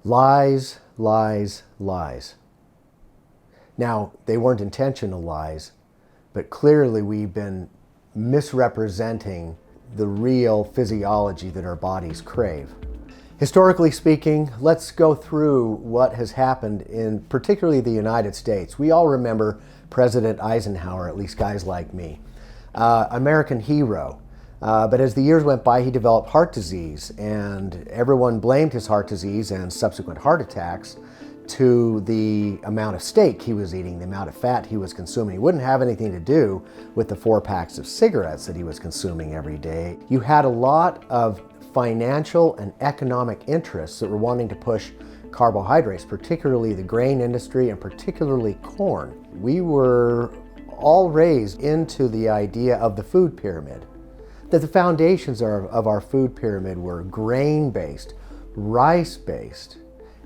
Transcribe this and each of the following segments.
Lies, lies, lies. Now, they weren't intentional lies, but clearly we've been misrepresenting the real physiology that our bodies crave. Historically speaking, let's go through what has happened in particularly the United States. We all remember President Eisenhower, at least guys like me, American hero. But as the years went by, he developed heart disease, and everyone blamed his heart disease and subsequent heart attacks to the amount of steak he was eating, the amount of fat he was consuming. It wouldn't have anything to do with the 4 packs of cigarettes that he was consuming every day. You had a lot of financial and economic interests that were wanting to push carbohydrates, particularly the grain industry and particularly corn. We were all raised into the idea of the food pyramid, that the foundations of our food pyramid were grain-based, rice-based,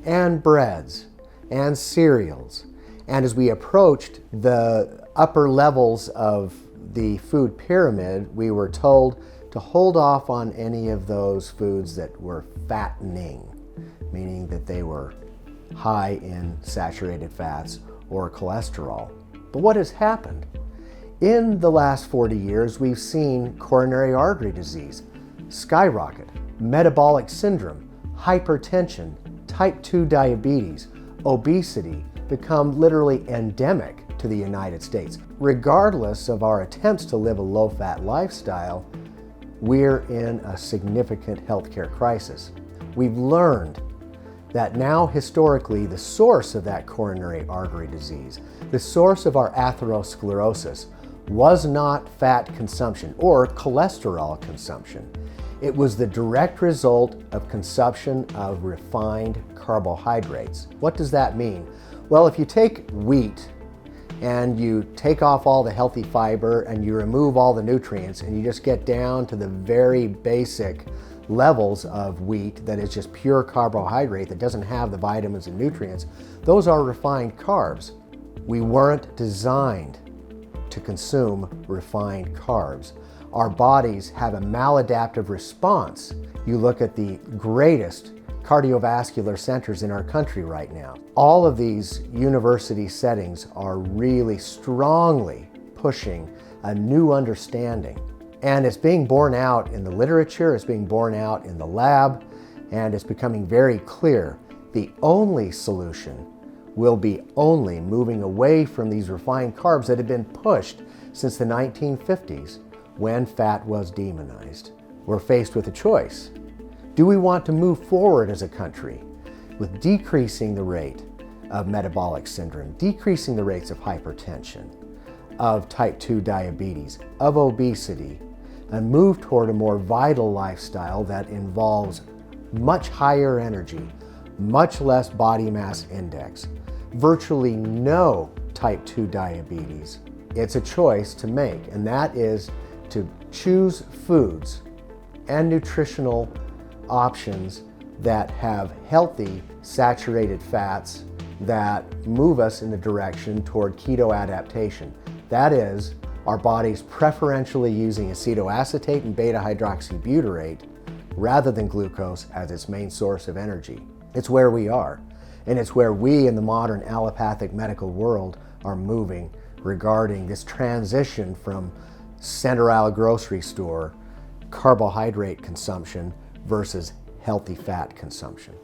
and breads and cereals. And as we approached the upper levels of the food pyramid, we were told to hold off on any of those foods that were fattening, meaning that they were high in saturated fats or cholesterol. But what has happened? In the last 40 years, we've seen coronary artery disease skyrocket, metabolic syndrome, hypertension, type 2 diabetes, obesity become literally endemic to the United States. Regardless of our attempts to live a low-fat lifestyle, we're in a significant healthcare crisis. We've learned that now historically the source of that coronary artery disease, the source of our atherosclerosis, was not fat consumption or cholesterol consumption. It was the direct result of consumption of refined carbohydrates. What does that mean? Well, if you take wheat and you take off all the healthy fiber and you remove all the nutrients and you just get down to the very basic levels of wheat that is just pure carbohydrate that doesn't have the vitamins and nutrients, those are refined carbs. We weren't designed to consume refined carbs. Our bodies have a maladaptive response. You look at the greatest cardiovascular centers in our country right now. All of these university settings are really strongly pushing a new understanding. And it's being borne out in the literature, it's being borne out in the lab, and it's becoming very clear. The only solution will be only moving away from these refined carbs that have been pushed since the 1950s when fat was demonized. We're faced with a choice. Do we want to move forward as a country with decreasing the rate of metabolic syndrome, decreasing the rates of hypertension, of type 2 diabetes, of obesity, and move toward a more vital lifestyle that involves much higher energy, much less body mass index, virtually no type 2 diabetes? It's a choice to make, and that is to choose foods and nutritional options that have healthy saturated fats that move us in the direction toward keto adaptation. That is, our bodies preferentially using acetoacetate and beta-hydroxybutyrate rather than glucose as its main source of energy. It's where we are. And it's where we in the modern allopathic medical world are moving regarding this transition from center aisle grocery store carbohydrate consumption versus healthy fat consumption.